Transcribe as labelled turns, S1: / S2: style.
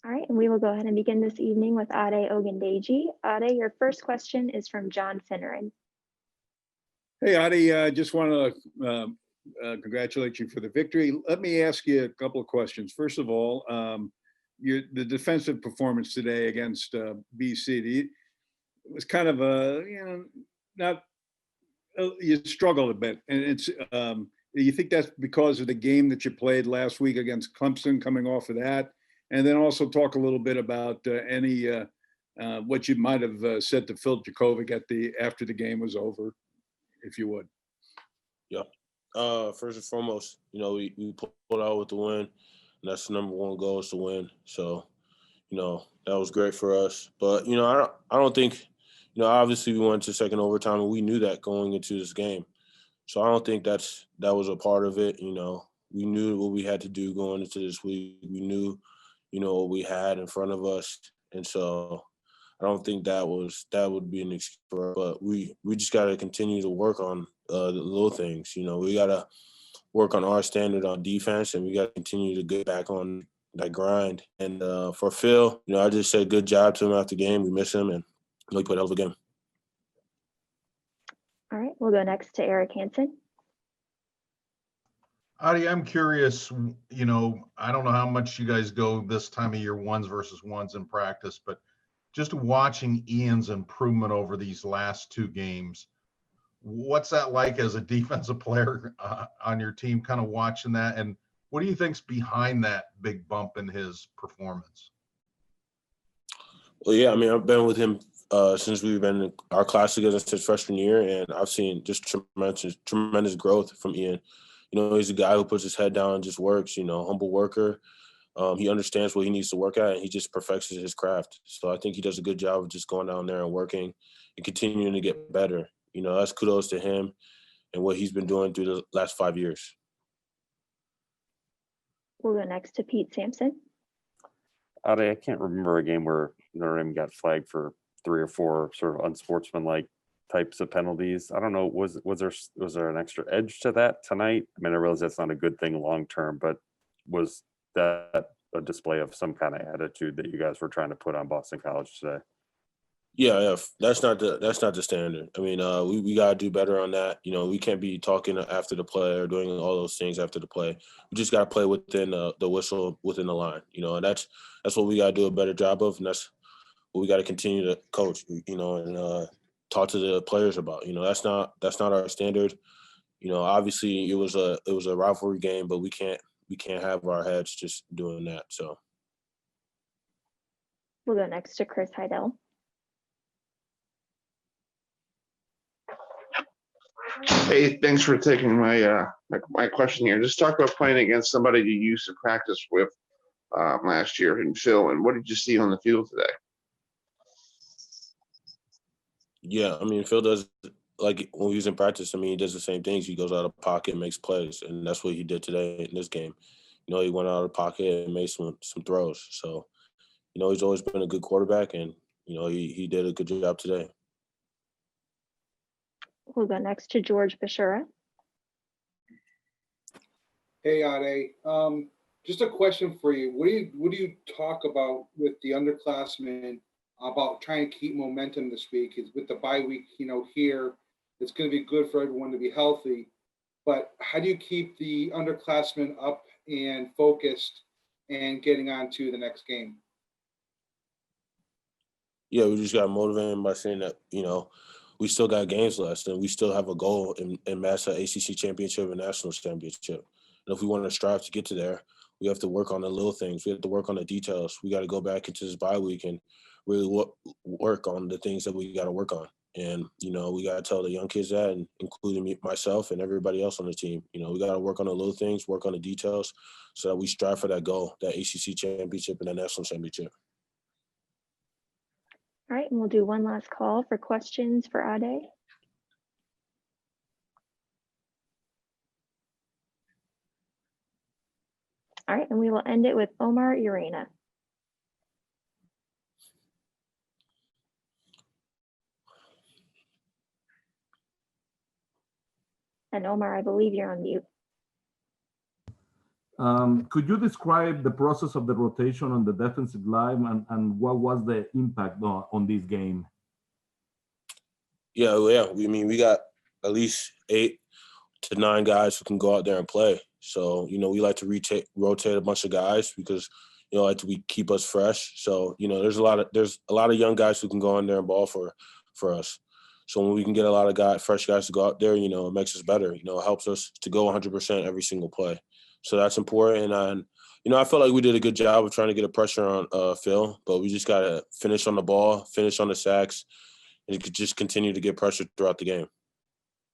S1: All right, and we will go ahead and begin this evening with Ade Ogundeji. Ade, your first question is from John Finneran.
S2: Hey, Adi, just want to congratulate you for the victory. Let me ask you a couple of questions. First of all, the defensive performance today against BC, it was kind of you struggled a bit. And it's, you think that's because of the game that you played last week against Clemson, coming off of that? And then also talk a little bit about what you might have said to Phil Jurkovec after the game was over, if you would.
S3: Yeah. First and foremost, we pulled out with the win. And that's the number one goal, is to win. So, that was great for us. But, I don't think, obviously we went to second overtime and we knew that going into this game. So I don't think that was a part of it. We knew what we had to do going into this week. We knew, what we had in front of us. And so I don't think that would be an excuse for us. But we just got to continue to work on the little things. We got to work on our standard on defense, and we got to continue to get back on that grind. And for Phil, I just said good job to him after the game. We miss him, and he played a hell of a game.
S1: All right, we'll go next to Eric Hansen.
S4: Adi, I'm curious, I don't know how much you guys go this time of year, ones versus ones in practice, but just watching Ian's improvement over these last two games, what's that like as a defensive player on your team, kind of watching that? And what do you think's behind that big bump in his performance?
S3: Well, yeah, I've been with him since we've been in our class together since freshman year, and I've seen just tremendous growth from Ian. He's a guy who puts his head down and just works, humble worker. He understands what he needs to work at, and he just perfects his craft. So I think he does a good job of just going down there and working and continuing to get better. That's kudos to him and what he's been doing through the last 5 years.
S1: We'll go next to Pete Sampson.
S5: Ade, I can't remember a game where Notre Dame got flagged for 3 or 4 sort of unsportsmanlike types of penalties. I don't know, was there an extra edge to that tonight? I realize that's not a good thing long term, but was that a display of some kind of attitude that you guys were trying to put on Boston College today?
S3: Yeah, that's not the standard. We gotta do better on that. We can't be talking after the play or doing all those things after the play. We just gotta play within the whistle, within the line. And that's what we gotta do a better job of, and that's what we gotta continue to coach. And talk to the players about. That's not our standard. Obviously it was a rivalry game, but we can't have our heads just doing that. So
S1: We'll go next to Chris Heidel.
S6: Hey, thanks for taking my my question here. Just talk about playing against somebody you used to practice with last year in Phil, and what did you see on the field today?
S3: yeah, Phil does, like when he's in practice. He does the same things. He goes out of pocket and makes plays, and that's what he did today in this game. He went out of pocket and made some throws. So, he's always been a good quarterback, and he did a good job today.
S1: We'll go next to George Bashura.
S7: Hey, Ade. Just a question for you. What do you talk about with the underclassmen about trying to keep momentum this week? Is with the bye week, here, it's going to be good for everyone to be healthy. But how do you keep the underclassmen up and focused and getting on to the next game?
S3: Yeah, we just got motivated by saying that, we still got games left, and we still have a goal in match the ACC championship and national championship. And if we want to strive to get to there, we have to work on the little things. We have to work on the details. We got to go back into this bye week and really work on the things that we got to work on. And, we got to tell the young kids that, and including myself and everybody else on the team. We got to work on the little things, work on the details, so that we strive for that goal, that ACC championship and that national championship.
S1: All right, and we'll do one last call for questions for Ade. All right, and we will end it with Omar Urena. And Omar, I believe you're on mute.
S8: Could you describe the process of the rotation on the defensive line and what was the impact on this game?
S3: Yeah. We got at least 8 to 9 guys who can go out there and play. So, we like to rotate a bunch of guys because, like we keep us fresh. So, there's a lot of young guys who can go in there and ball for us. So when we can get a lot of fresh guys to go out there, it makes us better. It helps us to go 100% every single play. So that's important. And, I felt like we did a good job of trying to get a pressure on Phil, but we just got to finish on the ball, finish on the sacks, and just continue to get pressure throughout the game.